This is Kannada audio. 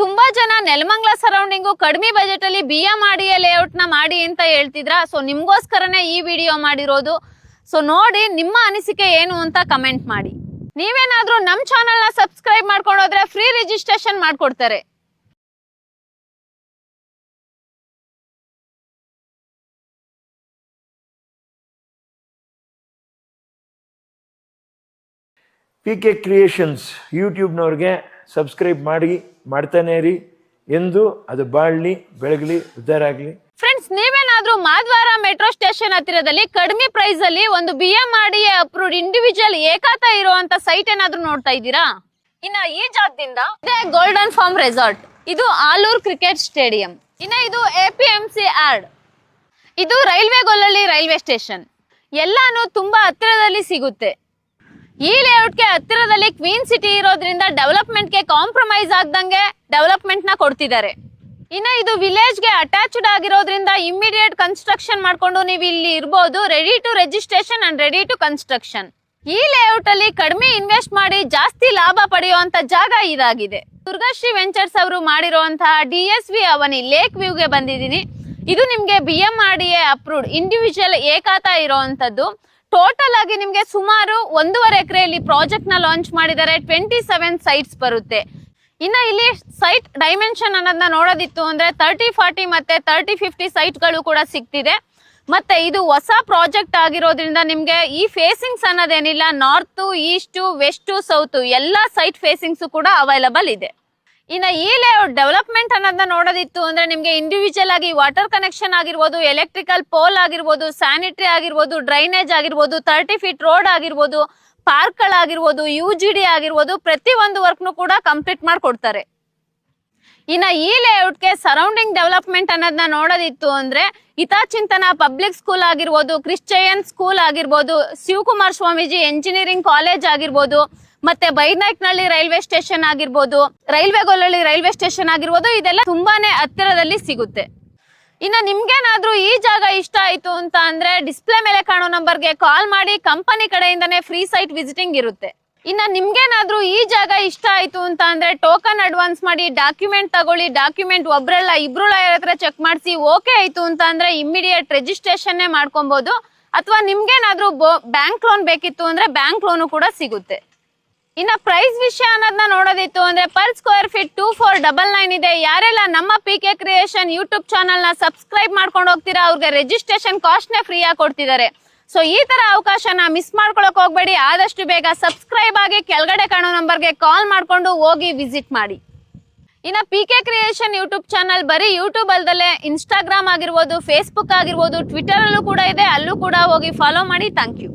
ತುಂಬಾ ಜನ ನೆಲಮಂಗಲ ಸರೌಂಡಿಂಗು ಕಡಿಮೆ ಬಜೆಟ್ ಅಲ್ಲಿ BMRDA ಲೇಔಟ್ ನ ಮಾಡಿ ಅಂತ ಹೇಳ್ತಿದ್ರ. ಸೊ ನಿಮ್ಗೋಸ್ಕರನೇ ಈ ವಿಡಿಯೋ ಮಾಡಿರೋದು. ಸೊ ನೋಡಿ ನಿಮ್ಮ ಅನಿಸಿಕೆ ಏನು ಅಂತ ಕಮೆಂಟ್ ಮಾಡಿ. ನೀವೇನಾದ್ರೂ ನಮ್ಮ ಚಾನೆಲ್ ನ ಸಬ್ಸ್ಕ್ರೈಬ್ ಮಾಡ್ಕೊಂಡು ಹೋದ್ರೆ ಫ್ರೀ ರಿಜಿಸ್ಟ್ರೇಷನ್ ಮಾಡ್ಕೊಡ್ತಾರೆ. PK ಕ್ರಿಯೇಷನ್ಸ್ ಯೂಟ್ಯೂಬ್ನವ್ರಿಗೆ ಸಬ್ಸ್ಕ್ರೈಬ್ ಮಾಡ್ತಾನೆ ಇರಿ. ಎಂದು ಅದು ಬಾಳ್ಲಿ, ಬೆಳಗಲಿ, ಉದ್ಧಾರ ಆಗಲಿ. ಫ್ರೆಂಡ್ಸ್, ನೀವೇನಾದ್ರೂ ಮಾದ್ವಾರ ಮೆಟ್ರೋ ಸ್ಟೇಷನ್ ಹತ್ತಿರದಲ್ಲಿ ಕಡಿಮೆ ಪ್ರೈಸ್ ಅಲ್ಲಿ ಒಂದು BMRDA ಅಪ್ರೂವ್ಡ್ ಇಂಡಿವಿಜುವಲ್ ಏಕಾತ ಇರುವಂತ ಸೈಟ್ ಏನಾದ್ರೂ ನೋಡ್ತಾ ಇದ್ದೀರಾ? ಇನ್ನ ಈ ಜಾಗದಿಂದ ಇದೆ ಗೋಲ್ಡನ್ ಫಾರ್ಮ್ ರೆಸಾರ್ಟ್, ಇದು ಆಲೂರ್ ಕ್ರಿಕೆಟ್ ಸ್ಟೇಡಿಯಂ. ಇನ್ನ ಇದು APMC ಆರ್ಡ್, ಇದು ರೈಲ್ವೆ ಗೊಲ್ಲಳ್ಳಿ ರೈಲ್ವೆ ಸ್ಟೇಷನ್. ಎಲ್ಲಾನು ತುಂಬಾ ಹತ್ತಿರದಲ್ಲಿ ಸಿಗುತ್ತೆ. ಈ ಲೇಔಟ್ಗೆ ಹತ್ತಿರದಲ್ಲಿ ಕ್ವೀನ್ ಸಿಟಿ ಇರೋದ್ರಿಂದ ಡೆವಲಪ್ಮೆಂಟ್ಗೆ ಕಾಂಪ್ರಮೈಸ್ ಆಗ್ದಂಗೆ ಡೆವಲಪ್ಮೆಂಟ್ ನ ಕೊಡ್ತಿದ್ದಾರೆ. ಇನ್ನ ಇದು ವಿಲೇಜ್ಗೆ ಅಟ್ಯಾಚ್ಡ್ ಆಗಿರೋದ್ರಿಂದ ಇಮಿಡಿಯೇಟ್ ಕನ್ಸ್ಟ್ರಕ್ಷನ್ ಮಾಡ್ಕೊಂಡು ನೀವು ಇಲ್ಲಿ ಇರಬಹುದು. Ready to registration and ready to construction. ಈ ಲೇಔಟ್ ಅಲ್ಲಿ ಕಡಿಮೆ ಇನ್ವೆಸ್ಟ್ ಮಾಡಿ ಜಾಸ್ತಿ ಲಾಭ ಪಡೆಯುವಂತ ಜಾಗ ಇದಾಗಿದೆ. ದುರ್ಗಾಶ್ರೀ ವೆಂಚರ್ಸ್ ಅವರು ಮಾಡಿರುವಂತಹ DSV ಅವನಿ ಲೇಕ್ ವ್ಯೂಗೆ ಬಂದಿದ್ದೀನಿ. ಇದು ನಿಮ್ಗೆ BMRDA ಅಪ್ರೂವ್ಡ್ ಇಂಡಿವಿಜುವಲ್ ಏಕಾತ ಇರೋವಂಥದ್ದು. ಟೋಟಲ್ ಆಗಿ ನಿಮ್ಗೆ ಸುಮಾರು 1.5 ಎಕರೆಯಲ್ಲಿ ಪ್ರಾಜೆಕ್ಟ್ ನ ಲಾಂಚ್ ಮಾಡಿದ್ದಾರೆ. 27 ಸೈಟ್ಸ್ ಬರುತ್ತೆ. ಇನ್ನ ಇಲ್ಲಿ ಸೈಟ್ ಡೈಮೆನ್ಷನ್ ಅನ್ನೋದನ್ನ ನೋಡೋದಿತ್ತು ಅಂದ್ರೆ 30-40 ಮತ್ತೆ 30-50 ಸೈಟ್ಗಳು ಕೂಡ ಸಿಗ್ತಿದೆ. ಮತ್ತೆ ಇದು ಹೊಸ ಪ್ರಾಜೆಕ್ಟ್ ಆಗಿರೋದ್ರಿಂದ ನಿಮ್ಗೆ ಈ ಫೇಸಿಂಗ್ಸ್ ಅನ್ನೋದೇನಿಲ್ಲ, ನಾರ್ತ್, ಈಸ್ಟ್, ವೆಸ್ಟ್, ಸೌತ್ ಎಲ್ಲ ಸೈಟ್ ಫೇಸಿಂಗ್ಸ್ ಕೂಡ ಅವೈಲಬಲ್ ಇದೆ. ಇನ್ನ ಈ ಲೇಔಟ್ ಡೆವಲಪ್ಮೆಂಟ್ ಅನ್ನೋದನ್ನ ನೋಡೋದಿತ್ತು ಅಂದ್ರೆ ನಿಮ್ಗೆ ಇಂಡಿವಿಜುವಲ್ ಆಗಿ ವಾಟರ್ ಕನೆಕ್ಷನ್ ಆಗಿರ್ಬೋದು, ಎಲೆಕ್ಟ್ರಿಕಲ್ ಪೋಲ್ ಆಗಿರ್ಬೋದು, ಸ್ಯಾನಿಟರಿ ಆಗಿರ್ಬೋದು, ಡ್ರೈನೇಜ್ ಆಗಿರ್ಬೋದು, 30 ಫೀಟ್ ರೋಡ್ ಆಗಿರ್ಬೋದು, ಪಾರ್ಕ್ಗಳಾಗಿರ್ಬೋದು, UGD ಆಗಿರ್ಬೋದು, ಪ್ರತಿ ಒಂದು ವರ್ಕ್ನು ಕೂಡ ಕಂಪ್ಲೀಟ್ ಮಾಡ್ಕೊಡ್ತಾರೆ. ಇನ್ನ ಈ ಲೇಔಟ್ಗೆ ಸರೌಂಡಿಂಗ್ ಡೆವಲಪ್ಮೆಂಟ್ ಅನ್ನೋದನ್ನ ನೋಡೋದಿತ್ತು ಅಂದ್ರೆ ಹಿತಚಿಂತನ ಪಬ್ಲಿಕ್ ಸ್ಕೂಲ್ ಆಗಿರ್ಬೋದು, ಕ್ರಿಶ್ಚಿಯನ್ ಸ್ಕೂಲ್ ಆಗಿರ್ಬೋದು, ಶಿವಕುಮಾರ್ ಸ್ವಾಮೀಜಿ ಎಂಜಿನಿಯರಿಂಗ್ ಕಾಲೇಜ್ ಆಗಿರ್ಬೋದು, ಮತ್ತೆ ಬೈನಾಯ್ಕನಹಳ್ಳಿ ರೈಲ್ವೆ ಸ್ಟೇಷನ್ ಆಗಿರ್ಬೋದು, ರೈಲ್ವೆ ಗೊಲ್ಲಳ್ಳಿ ರೈಲ್ವೆ ಸ್ಟೇಷನ್ ಆಗಿರ್ಬೋದು, ಇದೆಲ್ಲ ತುಂಬಾನೇ ಹತ್ತಿರದಲ್ಲಿ ಸಿಗುತ್ತೆ. ಇನ್ನ ನಿಮ್ಗೇನಾದ್ರೂ ಈ ಜಾಗ ಇಷ್ಟ ಆಯ್ತು ಅಂತ ಅಂದ್ರೆ ಡಿಸ್ಪ್ಲೇ ಮೇಲೆ ಕಾಣೋ ನಂಬರ್ಗೆ ಕಾಲ್ ಮಾಡಿ. ಕಂಪನಿ ಕಡೆಯಿಂದಾನೇ ಫ್ರೀ ಸೈಟ್ ವಿಸಿಟಿಂಗ್ ಇರುತ್ತೆ. ಇನ್ನ ನಿಮ್ಗೇನಾದ್ರೂ ಈ ಜಾಗ ಇಷ್ಟ ಆಯ್ತು ಅಂತ ಅಂದ್ರೆ ಟೋಕನ್ ಅಡ್ವಾನ್ಸ್ ಮಾಡಿ, ಡಾಕ್ಯುಮೆಂಟ್ ತಗೊಳ್ಳಿ. ಡಾಕ್ಯುಮೆಂಟ್ ಒಬ್ರಲ್ಲ ಇಬ್ರು ಲಾಯರ್ ಹತ್ರ ಚೆಕ್ ಮಾಡಿಸಿ ಓಕೆ ಆಯ್ತು ಅಂತ ಅಂದ್ರೆ ಇಮಿಡಿಯೇಟ್ ರಿಜಿಸ್ಟ್ರೇಷನ್ ಮಾಡ್ಕೊಬಹುದು. ಅಥವಾ ನಿಮ್ಗೇನಾದ್ರೂ ಬ್ಯಾಂಕ್ ಲೋನ್ ಬೇಕಿತ್ತು ಅಂದ್ರೆ ಬ್ಯಾಂಕ್ ಲೋನು ಕೂಡ ಸಿಗುತ್ತೆ. ಇನ್ನ ಪ್ರೈಸ್ ವಿಷಯ ಅನ್ನೋದನ್ನ ನೋಡೋದಿತ್ತು ಅಂದ್ರೆ ಪರ್ ಸ್ಕ್ವೇರ್ ಫೀಟ್ 2499 ಇದೆ. ಯಾರೆಲ್ಲ ನಮ್ಮ PK ಕ್ರಿಯೇಷನ್ ಯೂಟ್ಯೂಬ್ ಚಾನಲ್ ನ ಸಬ್ಸ್ಕ್ರೈಬ್ ಮಾಡ್ಕೊಂಡು ಹೋಗ್ತೀರಾ ಅವ್ರಿಗೆ ರಿಜಿಸ್ಟ್ರೇಷನ್ ಕಾಸ್ಟ್ ನೇ ಫ್ರೀ ಆಗಿ ಕೊಡ್ತಿದ್ದಾರೆ. ಸೊ ಈ ತರ ಅವಕಾಶನ ಮಿಸ್ ಮಾಡ್ಕೊಳಕ್ ಹೋಗ್ಬೇಡಿ. ಆದಷ್ಟು ಬೇಗ ಸಬ್ಸ್ಕ್ರೈಬ್ ಆಗಿ ಕೆಳಗಡೆ ಕಾಣೋ ನಂಬರ್ಗೆ ಕಾಲ್ ಮಾಡ್ಕೊಂಡು ಹೋಗಿ ವಿಸಿಟ್ ಮಾಡಿ. ಇನ್ನ PK ಕ್ರಿಯೇಷನ್ ಯೂಟ್ಯೂಬ್ ಚಾನಲ್ ಬರೀ ಯೂಟ್ಯೂಬ್ ಅಲ್ದಲ್ಲೇ ಇನ್ಸ್ಟಾಗ್ರಾಮ್ ಆಗಿರ್ಬೋದು, ಫೇಸ್ಬುಕ್ ಆಗಿರ್ಬೋದು, ಟ್ವಿಟರ್ ಅಲ್ಲೂ ಕೂಡ ಇದೆ. ಅಲ್ಲೂ ಕೂಡ ಹೋಗಿ ಫಾಲೋ ಮಾಡಿ. Thank you.